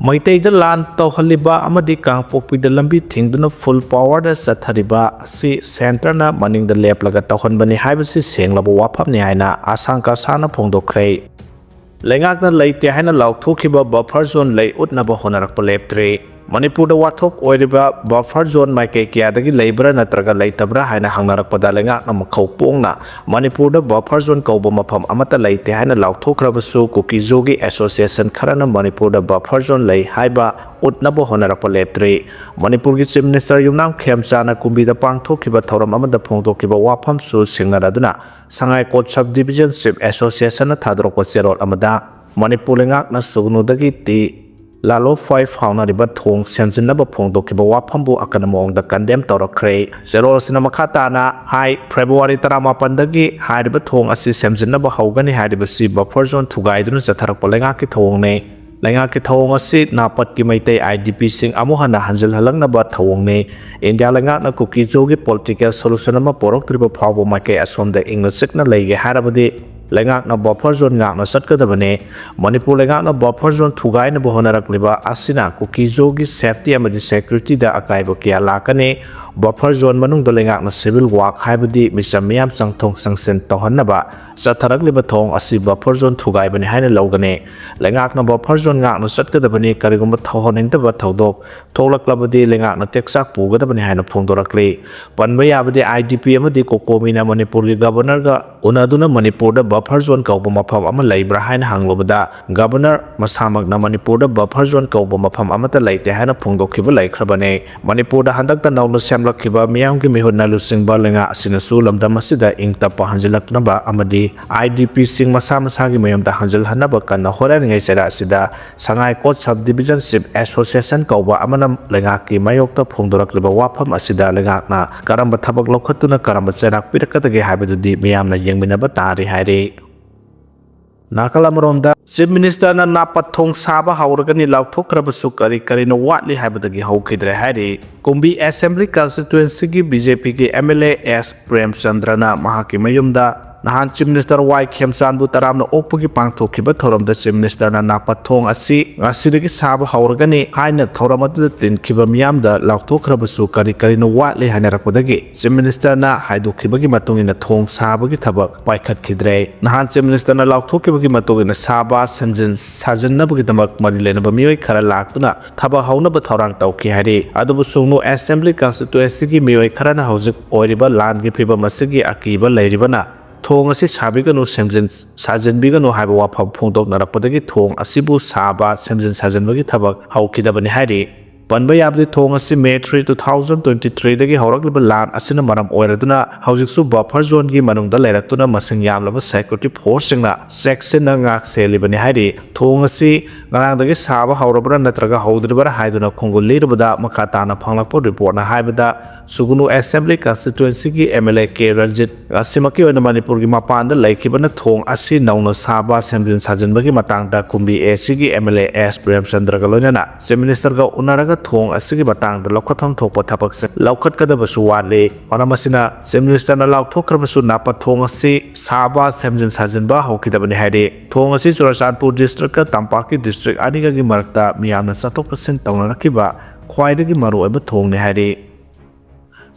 Maitei lan tauhaliba amadi kangpokpida lambi thingduna full power da sathariba si center na maning da leplaga tauhanbani haibasi senglaba wafamni haina asangka sana phongdokhre lengakna leite haina laukthokiba buffer zone lei utnaba honarakpa leptre Manipur da wathok oiriba buffer zone maikei kiadagi leibra natraga leitabra haina hangnarakpada lengakna makhau pongna Manipur da buffer zone kauba mafam amata leite haina laukthokrabasu Kuki Zogi Association kharana Manipur da buffer zone lei haiba utnaba honarakpa leptre Manipur gi Chief Minister Yumnam Khemchana kumbida pangthokiba thoram amada phongdokiba wafam su singnaraduna Sangai Court Subdivision Chief Association na thadrokpa cherol amada Manipur lengakna sugnudagi ti Lalo 5 haunariba thong senjinaba phongdokiba wafambu akanamong da condemn tawrakre zero sinamakhatana hai February 18 dagi hariba thong asi senjinaba haugani hariba si buffer zone thugaiduna chatharakpa lengaki thongne lengaki thong asi napat ki maitai IDP sing amuhana hanjil halangnaba thongne India lengakna Kuki Zogi political solution ama poroktriba phawbo maike asomda inglasik na leige harabadi lengakna buffer zone ngakna satkadabane Manipur lengakna buffer zone thugaina bohonarakliba asina Kuki Zogi safety amadi security da akaiba kya lakane buffer zone manungda lengakna civil work haibadi misamyam sangthong sangsen tohannaba satharakliba thong asi buffer zone thugaibani haina logane lengakna buffer zone ngakna satkadabane karigumba thohoningdaba thodok tholaklabadi lengakna teksak pugadabane haina phongdorakli panba yabadi IDP amadi kokomina Manipur gi governor ga unaduna Manipur da buffer zone kauba mafam ama leibra haina hanglobada governor masamak na Manipur da buffer zone kauba mafam amata leite haina phongdokhiba laikhrabane Manipur da handakta nawna semlakhiba miyamgi mihunna lusingba lenga asinasu lamdam asida ingtapa hanjilaknaba amadi IDP sing masa masagi mayamda hanjilhanaba kanna horaningai sera asida Sangai Court Subdivision Chief Association kauba amana lengaki mayokta phongdorakliba wafam asida lengakna karamba thabak lokhatuna karamba cherak pirakadagi haibadudi miyamna yengminaba tari haire Nakalamronda Chief Minister na napathong saba hauragani lauthokrabasu kari no watli haibadagi haukidre haire Kumbi Assembly Constituency gi BJP gi MLA S Prem Chandrana mahaki mayumda Nahan Chief Minister Y Khemchanbu taramna okpugi pangthokiba thoramda Chief Minister na napathong asi ngasidagi saba hauragani haina thoramadu tinkhiba miyamda lauthokrabasu kari no watli hanarakpadagi Chief Minister na haidokhibagi matungina thong sabagi thabak paikhatkidre Nahan Chief Minister na lauthokibagi matungina saba samjin sajinnabagi damak marilenaba miyoi khara laktuna thaba haunaba thorang tawki hari adubu sungnu Assembly Constituency gi miyoi khara na hojik oiriba land gi phiba masigi akiba leiribana thong asi sabiganu semjin sajinbiganu haiba wafam phongdoknarakpadagi thong asibu saba semjin sajinbagi thabak haukidabani hari Panba yabdi thong asi May 3, 2023 dagi haurakliba land asina maram oiraduna haujiksu buffer zone gi manungda leiratuna masing yamlaba security force singna section na ngak selibani hairi thong asi ngarangdagi saba haurabara natraga haudribara haiduna khongul lirabada makatana phanglakpo report na haibada sugunu Assembly Constituency gi MLA K Ranjit asimaki oina Manipur gi mapanda laikibana thong asi nauna saba semjin sajinbagi matangda kumbi AC gi MLA S Prem Chandra ga loinana Chief Minister ga unaraga thong asigi batang da lokhatham thokpa thapak se lokhat kadabasu wale maramasina Chief Minister na laukthokrabasu napa thong asi saba semjin sajinba hokidabani haide thong asi Churachandpur district ka Tampaki district aniga gi marakta miyamna satok kasin tawnarakiba khwaidagi maru oiba thong ne haide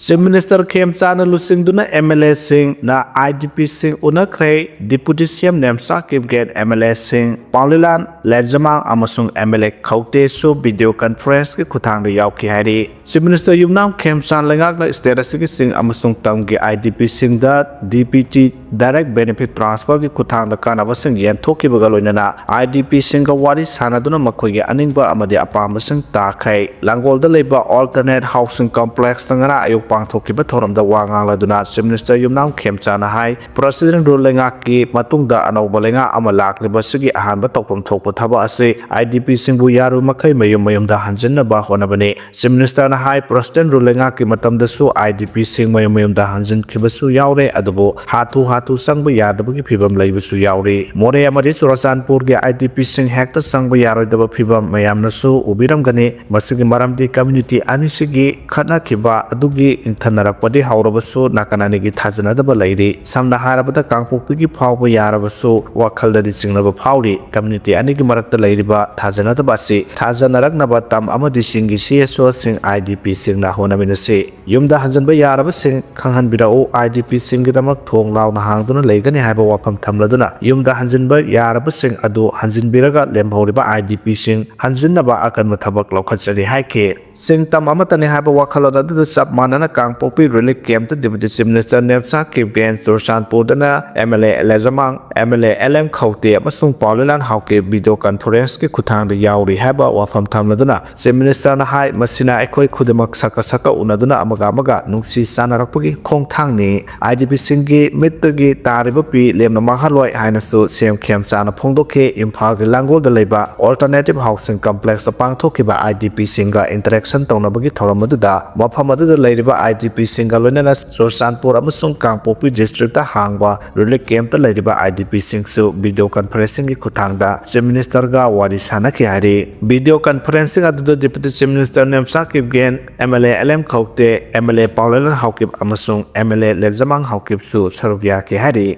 Chief Minister Khemchana lusingduna MLA sing na IDP sing unakhre Deputy CM Nemsa Kipgen MLA sing Paulilan Lejamang amasung MLA Khaute su video conference ki khuthangda yauki hari Chief Minister Yumnam Khemchan lengakna status ki sing amasung tamgi IDP sing da DPT direct benefit transfer ki khuthangda kanaba sing yenthokibaga loinana IDP sing ga wari sanaduna makhoigi aningba amadi apamba sing takhai langolda leba alternate housing complex tangara ayuk pangthokiba thoramda wangangladuna Chief Minister Yumnam Khemchana hai President rule lengaki matungda anauba lenga ama lakliba sigi ahanba tokpam thokpa thaba ase IDP singbu yaru makai mayumda hanjinnaba honabane Chief Minister na hai President rule lengaki matamda su IDP sing mayumda hanjin khibasu yaure adubu hatu Hathu संग यादबगी फिबम लैबसु यावरी मोरे अमरी चुराचानपुर के IDP Singh हेक्ट संग यारोइदब फिबम मयामनसु उबिरमगने मसिगी मरमदि community अनिसिगी खनाखिबा अदुगी इंथनरपदि हावरबसु नाकनानिगी थाजनदब लैरि समना हारबदा कांगपोक्पिगी फावब यारबसु वाखलददि चिंगनब फावरि community अनिगी मरक्ता लैरिबा थाजनदब असि थाजनरकनब तम अमदि सिंगी CSO Singh IDP सिंगना होनमिनसि युमदा हंजनब यारब Singh खंगहनबिराओ IDP सिंगगिदमक थोंग लाउना हांगदुना लैगनि हायबा वाफम थमलदुना युमदा हंजनब यारब Singh अदु हंजनबिरगा लेमहौरिबा IDP Singh हंजनबा अकनब थबक लौखचरि हायके Singh तम अमतने हायबा वाखलद अदु सब मानना Kangpokpi relief camp deputy chief minister Nemcha Kipgen चुरचानपुरदना MLA Letzamang MLA LM Khaute अमसुंग पाउलेलान हाउके वीडियो कॉन्फ्रेंस के खुथांग यावरी हायबा वाफम थमलदुना चीफ मिनिस्टर ना हाय मसिना अखोय खुदमक सका उनदुना अमगा नुंसी सानरकपगी खोंगथांगनि IDP सिंगी मित्तगी तारिबा पि लेमना माहलोय हायनसु सेम खेम चाना फोंदोखे इम्फाल गे लांगोलदा लेबा अल्टरनेटिव हाउसिंग कॉम्प्लेक्स पांगथोखिबा IDP सिंगा इंटरेक्शन तौनबगी थौरमदुदा मफम अदुदा लैरिबा IDP सिंगा लोइनना चुरचानपुर अमसुंग कांगपोक्पि डिस्ट्रिक्ट हांगबा रिलीफ कैंप लैरिबा IDP सिंगसु वीडियो कॉन्फ्रेंसिंग की खुथांगदा चीफ मिनिस्टर गा वारी सानखि हारि वीडियो कॉन्फ्रेंसिंग अदुदा deputy chief minister Nemcha Kipgen MLA LM खौते MLA पाउलेलान हाउकिब अमसुंग MLA लेजमांग हाउकिबसु सरुबिया के हारि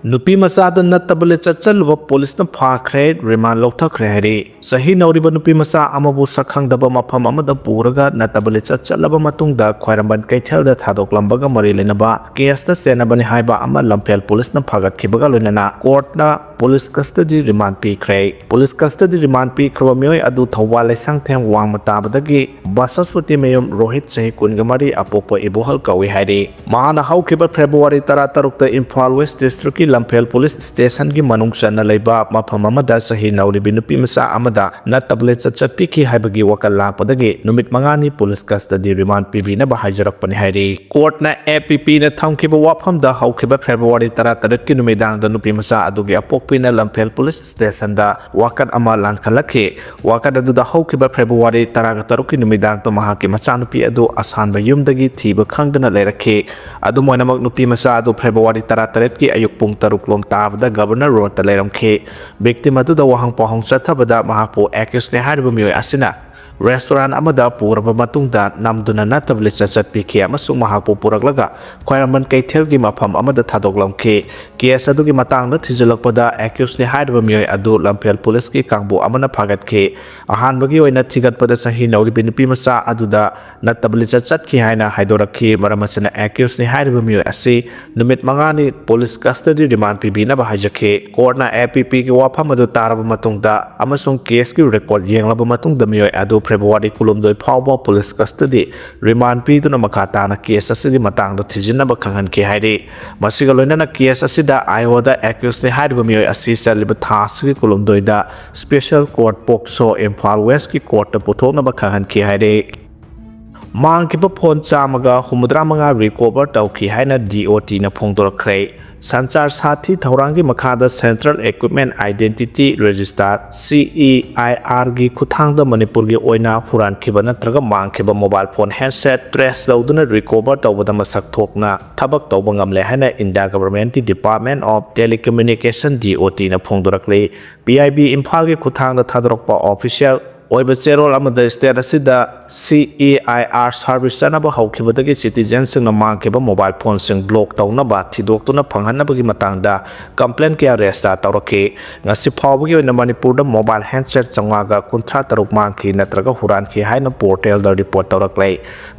नुपी मचाद नत्तबले चचलुब पुलिस फाख्रे रिमांड लौथख्रे हारि सही नौरिब नुपी मचा अमबु सखंगदब मफम अमद पुरगा नत्तबले चचलब मतुंगदा ख्वाइरंबन कैथेलदा थादोकलंबगा मरि लेनबा केसता सेनबनि हाइबा अमा लंफेल पुलिस फागतखिबगा लोइनना कोर्टना पुलिस कस्टडी रिमांड पीख्रे पुलिस कस्टडी रिमांड पीख्रब मियोय अदु थौबा लेसंगथें वांगमताबदगी बसस्वती मेयम रोहित सही कुनगमरी अपोप इबोहल कवि हारि माना हौखिब February 13 Imphal west district Lamphel police station की मनुंग चन्ना लैबा मफम अमदा सही नौरिबि नुपी मचा अमदा नत्तबले चचपिखि हाइबगी वकल लापदगी नुमित मंगानी पुलिस कस्टडी रिमांड पीबिनबा हाइजरकपनि हाइरि कोर्टना APP न थमखिब वाफमदा हौखिब फेब्रुवारी 13 की नुमिदांगदा नुपी मचा अदुगी अपोक्पिना लंफेल पुलिस स्टेशन दा वाकत अमा लानखलखि वाकत अदुदा हौखिब फेब्रुवारी 13 की नुमिदांगदा महाकि मचानुपि अदु असानबा युमदगी थीब खंगदना लेरखि अदु मोइनमक नुपी मचा अदु फेब्रुवारी 13 की अयुक पुंग तरुकलोम ताबदा गवर्नर रोड लेरमखे विक्टिम अदुदा वहांग पहुंग चथबदा महापो एक्यूस्ने हारिबा मियोय असिना रेस्टोरेंट अमदा पुरबा मतुंगदा नमदुना नत्तबले चचपिखि अमसुंग महापो पुरगलगा ख्वाइरंबन कैथेलगी मफम अमदा थादोकलमखे केस अदुगी मतांगदा थिजलकपदा एक्यूस्ने हारिबा मियोय अदु लंफेल पुलिस की कांगबो अमना फागतखे अहानबगी ओइना थिगतपदा सही नौरिबि नुपी मचा अदुदा नत्तबले चचतखि हाइना हाइदोरखि मरमसना एक्यूस्ने हारिबा मियोय असि नुमित मंगानी पुलिस कस्टडी रिमांड पीबिनबा हाइजखे कोर्टना APP की वाफम अदु तारबा मतुंगदा अमसुंग केस की रिकॉर्ड येंगलबा मतुंगदा मियोय अदु फेब्रुवारी कुलुमदोय फावबा पुलिस कस्टडी रिमांड पीदुना मखाताना केस असिदी मतांगदा थिजिनबा खंगहनखे हाइरि मसिगा लोइनना केस असिदा आयोदा एक्यूस्ने हारिबा मियोय असि चलिबा थासगी कुलुमदोयदा special court POCSO Imphal west की कोर्ट पुथोनबा खंगहनखे हाइरि मांगकिबा फोन चामगा 65 रिकवर तौखि हाइना DOT ना फोंदोरखरे संचार साथी थौरांगी मखादा central equipment identity register CEIR गी खुथांगदा मणिपुर गी ओइना फुरानखिबा नत्रगा मांगखिबा मोबाइल फोन हैंडसेट ट्रेस लौदुना रिकवर तौबदा मसक थोकना थबक तौबा ngamle हाइना इंडिया गवर्नमेंट की डिपार्टमेंट ऑफ टेलीकम्युनिकेशन DOT ना फोंदोरखले PIB इम्फाल गी खुथांगदा थादोरकपा ऑफिशियल ओइबा चेरोल अमदा स्टेट असिदा CEIR सर्विस चनबा हौखिबदगी सिटीजन सिंगना मांगखिबा मोबाइल फोन सिंग ब्लॉक तौनबा थिदोक्तुना फंगहनबगी मतंगदा कंप्लेन के रेस्टा तौरखे ngasi फावबगी ओइना मणिपुरदा मोबाइल हैंडसेट 553 मांगखि नत्रगा हुरानखि हाइना पोर्टल दा रिपोर्ट तौरक्लै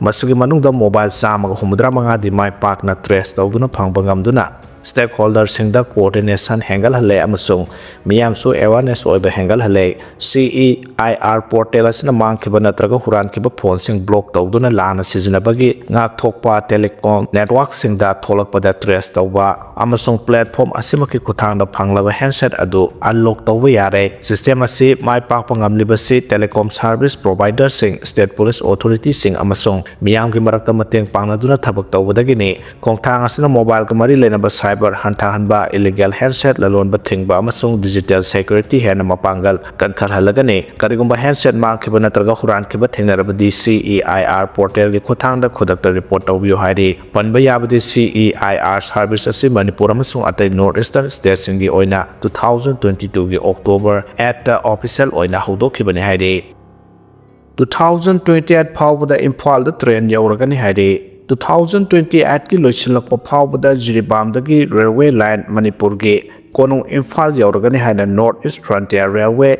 मसुगी मनुंगदा मोबाइल 155 दि my पाकना trace तौदुना फंगबा ngamduna stakeholder singda coordination hangal hale amasung miyam su awareness oiba hangal hale CEIR portal asina mangkhiba natraga huran khiba phone sing block tawduna lana sizinabagi ngak thokpa telecom network singda tholakpada trace tawba amasung platform asimaki kuthangda phanglaba handset adu unlock tawba yare system asi mai pakpa ngamliba si telecom service provider sing state police authority sing amasung miyam gi marakta mateng pangnaduna thabak tawbadagi ni khongthang asina mobile ka mari lenaba cyber hantahanba illegal handset lalonba thingba amasung digital security hena mapangal kankhalhalagani karigumba handset mangkhiba natraga huran khiba thengnarabadi CEIR portal gi khuthangda khudakta report tawbiyo hairi panba yabadi CEIR service asi Manipur amasung atai northeastern states singi oina 2022 gi October at the official oina haudokhibani hairi 2028 phawbada Imphal da train yauragani hairi 2028 ki loisilakpa phawbada Jiribamdagi railway line Manipur gi konung Imphal yauragani haina North East Frontier Railway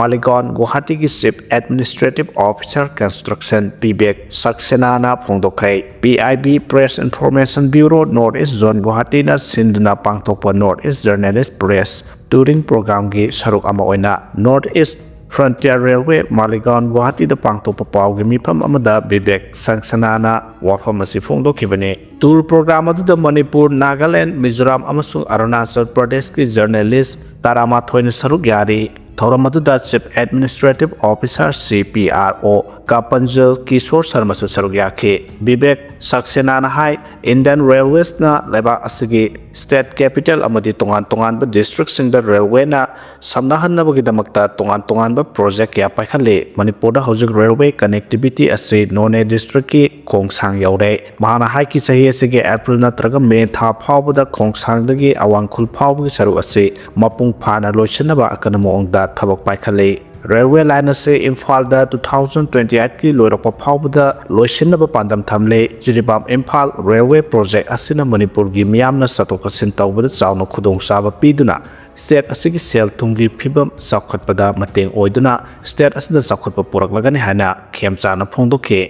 Maligon Guwahati gi Chief Administrative Officer Construction PBEC Saksenana phongdokhre PIB Press Information Bureau North East Zone Guwahati na sindna pangthokpa North East Journalist Press Touring Program gi saruk ama oina North East Frontier Railway Maligon Guwahati da pangthokpa pawgi mifam amada PBEC Saksenana wafam asi phongdokhibani tour program adu da Manipur Nagaland Mizoram amasung Arunachal Pradesh ki journalist Tarama thoina saruk yari Thoramadu Chief Administrative Officer CPRO Kapanjal Kishore Sharma su saruk yakhe Vivek Saxena hai Indian Railways na leba asigi state capital amadi tongan ba district sing da railway na samnahan na bagi damakta tongan ba project ya paikhale Manipur da hojik railway connectivity ase none district ki khongsang yaure mahana hai ki sahi asigi April na traga May tha phawba da khongsang dagi awangkhul phawba gi saruk ase mapung phana loisana ba akana moongda thabak paikhale Railway line ase Imphal da 2028 ki loirakpa phawbada loisinaba pandam thamle Jiribam Imphal Railway Project asina Manipur gi miyamna satokasin tawbada chawna khudong saba piduna state asigi sel thumgi phibam sakhatpada mateng oiduna state asida sakhatpa puraklagani hana khemchana phongdokhe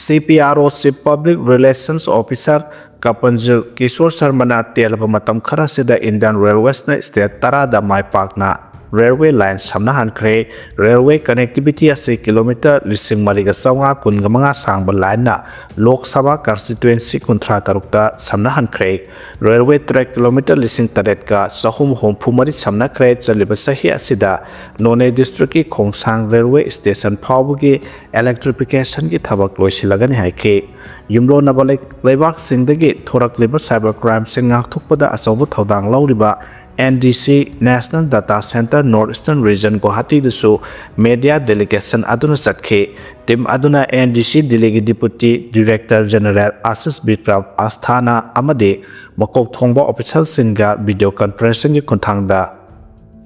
CPRO Chief Public Relations Officer Kapanjal Kishore Sharma na telaba matam khara sida Indian Railways na state tara da mai pakna railway line samna hankre railway connectivity ase kilometer lising mariga sawa kungamanga sangba line na Lok Sabha constituency kunthra tarukta samna hankre railway track kilometer lising taret ka sahum hom phumari samna kre chaliba sahi asida None district ki khongsang railway station phawbugi electrification ki thabak loisilagani haike yumlo nabalek leibak singdagi thorakleba cyber crime sing ngakthukpada asawu thodang lauriba NDC National Data Center Northeastern Region Guwahati dasu media delegation aduna chatke team aduna NDC Delegi Deputy Director General Assis Bikram Asthana amade makok thongba official singa video conferencing ki konthangda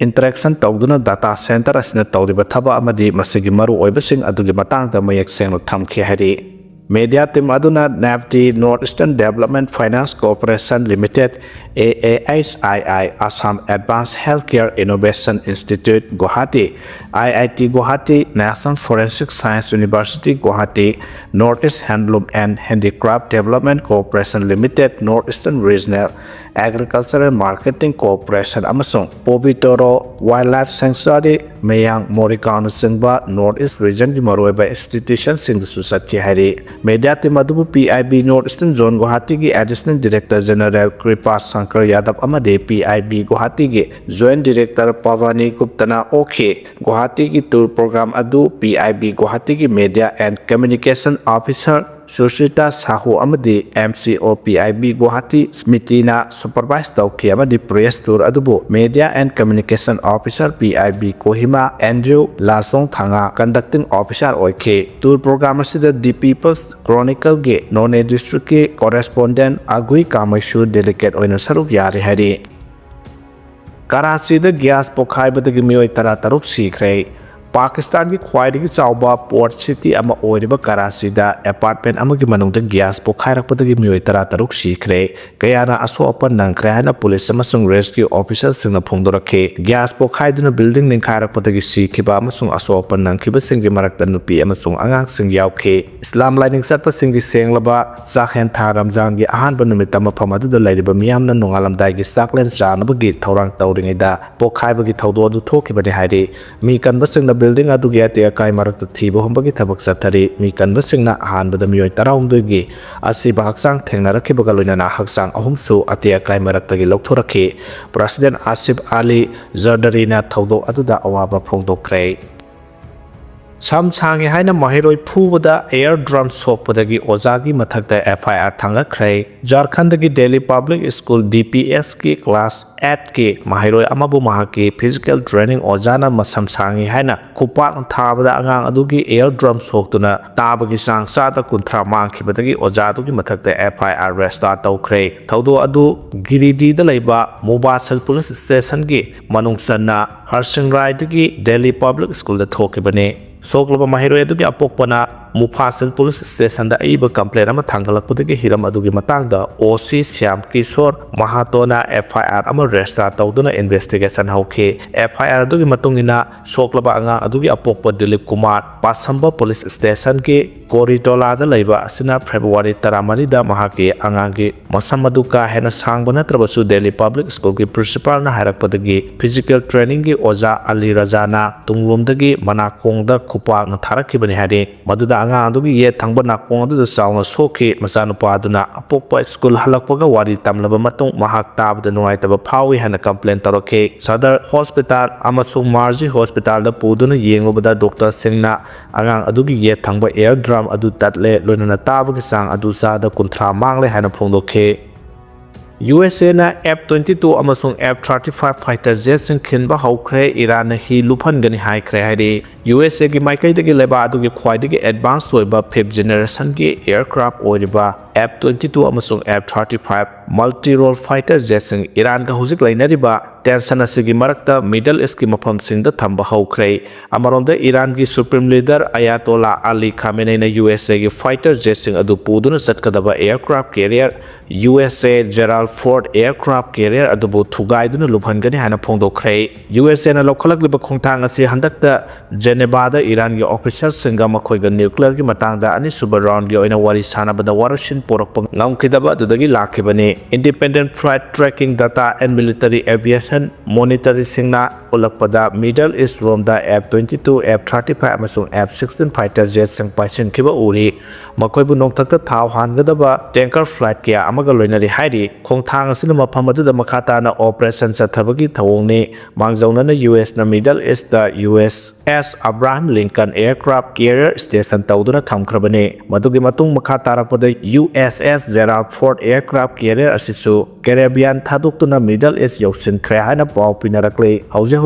interaction tawduna data center asina tawriba thaba amadi masigi maru oibasing adugi matangda mayak sengno thamkhe hari media team aduna NAFD Northeastern Development Finance Corporation Limited AAHII Assam Advanced Healthcare Innovation Institute Guwahati IIT Guwahati National Forensic Science University Guwahati Northeast Handloom and Handicraft Development Corporation Limited Northeastern Regional Agricultural Marketing Corporation amasung Pobitoro Wildlife Sanctuary Mayang Morikano singba Northeast Region di maroiba institution sing susatki hari media team adu PIB Northeastern Zone Guwahati gi Additional Director General Kripa Sarkar Yadav amade PIB Guwahati gi Joint Director Pavani Guptana okay Guwahati gi tour program adu PIB Guwahati gi Media and Communication Officer Sushita Sahu amadi MCO PIB Guwahati Smitina supervise tawki amadi press tour adubu Media and Communication Officer PIB Kohima Andrew Lasong Thanga conducting officer oike tour program asida The People's Chronicle ge None district ke correspondent Agui Kamaishu delegate oina saruk yari hari Karachi da gas pokhaibadagi mioi tara taruk sikhre Pakistan ki khwaidagi chawba port city ama oiriba Karachi da apartment amagi manungda gas pokhairakpadagi mioi tara taruk sikhre kayana aso apan nangkhre hana police amasung rescue officers singna phongdorakhe gas pokhaiduna building ningkhairakpadagi sikhiba amasung aso apan nangkhiba singgi marakta nupi amasung angang sing yaukhe Islam lining satpa singgi senglaba sakhen tha Ramzan gi ahanba numitama phamadu da lairiba miyamna nongalamdai gi saklen chanabagi thorang tawringaida pokhaibagi thawdo du thokibani hairi mi kanba singna building adu gi ate kai marakta thibo hombagi thabak sathari mi kanba singna ahanbada miyoi taraungdogi asiba haksang thengnarakhibaga loinana haksang ahumsu ate kai marakta gi lokthoraki President Asif Ali Zardari na thawdo adu da awaba phongdokre Sam Sangi Haina Mahiroi Pubada Air Drum Sopadagi Ozagi Matakta FIR Tangakre, Jharkhandagi Delhi Public School DPS ki class 8 ki Mahiroi Amabu Mahaki Physical Training Ozana Masam Sangi Haina Kupak Tabada Angang Adugi Air Drum Soktuna Tabagi Sang Sata Kuntra Manki Badagi Ozadugi Matakta FIR Restart Tokre, Taudo Adu Giridi the Leba, Mubasal Police Station ki Manungsana, Harsing Rai Delhi Public School the Tokibane. Soklaba Mahiro Eduki Apokpana Mufasal Police Station da Iba complain ama Tangalaputaki Hiram Adugi Matanga OC Siam Kishor Mahatona FIR ama Resta Tauduna investigation Hauke FIR Adugi Matungina Soklaba Anga Adugi Apokpa Dilip Kumar Pasamba Police Station ki Corridola da Laiba Sina February Taramani da Mahaki Angangi Masamaduka Hena Sangbana Trabasu Delhi Public School ki Principal na Harakpadagi Physical Training ki Oza Ali Rajana Tunglumdagi Manakongda Kupa na Tarakibani Hadi Maduda Anga Adugi Ye Tangba Nakong the Sound Soki Masanupaduna Apopa School Halakwaga Wari Tamlaba Matung Mahak Tab the Noitaba Pawi Hana complaint Taroke Sadar Hospital Amasung Marji Hospital the Puduna Yengobada Dr. Singna Angang Adugi Ye Tangba Air Drum Adu Tatle Lunana Tabaki Sang Adu Sada Kuntra Mangle Hana Pondoke USA na F-22 amasung F-35 fighter jets sing khinba hawkhre Iran na hi lupan gani haikre haide USA gi maikai dagi leba adugi khwaidagi advanced oiba 5th generation gi aircraft oiriba F-22 amasung F-35 multi-role fighter jets sing Iran ga hujik lainariba tension asigi marakta Middle East ki mafam sing da thamba hawkhre amaronda Iran gi supreme leader Ayatollah Ali Khamenei na USA gi fighter jets sing adu puduna chatkadaba aircraft carrier USA Gerald Ford aircraft carrier adubu thugaiduna lubhangani hana phongdokre USA na lokhalakliba khongthang asi handakta Geneva da Iran gi official singa makhoiga nuclear gi matangda ani suba round gi oina wari sanabada warashin porokpa ngamkhidaba dudagi lakhibani independent flight tracking data and military aviation monitoring singna ulakpada Middle East romda F-22 F-35 amasung F-16 fighter jets sing paisin khiba uri makoibu nongthakta thaw hangadaba tanker flight kya amaga loinari haidi khongthang asina mafam aduda makhata na operation chathabagi thawongni mangjauna na US na Middle East da USS Abraham Lincoln aircraft carrier station tawduna thamkhrabani madugi matung makha tarakpada USS Gerald Ford aircraft carrier asisu Caribbean thaduktuna Middle East yausin khre hana paw pinarakle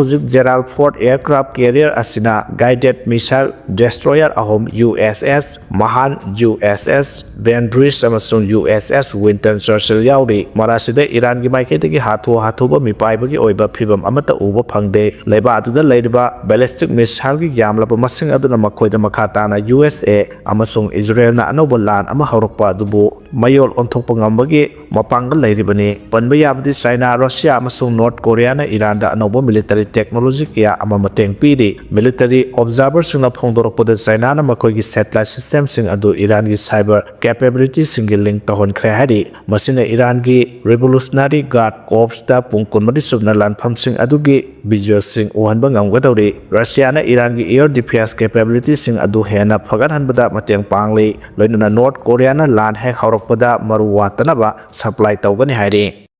hujik Gerald Ford aircraft carrier asina guided missile destroyer ahom USS Mahan USS Bainbridge amasung USS Winston Churchill yaudi marasida Iran gi maiketagi hathuba mipaibagi oiba phibam amata uba phangde leiba aduda leiba ballistic missile gi yamlaba masing aduna makhoida makhata na USA amasung Israel na anoba lan ama hawrokpa adubu mayol onthokpa ngambagi mapangal leiribani panba yabdi China Russia amasung North Korea na Iran da anoba military technology kya ama mateng pidi military observer singna phongdorokpada China na makhoi satellite system sing adu Iran gi cyber capability single link tahon khre hari masina Iran gi Revolutionary Guard Corps da pungkon madi subna lanpham sing adugi visual sing uhanba ngamgadawri Russia na Iran gi air defense capability sing adu hena phagat hanbada mateng pangli loinana North Korea na lan hek hawrokpada maru watanaba supply tawgani hari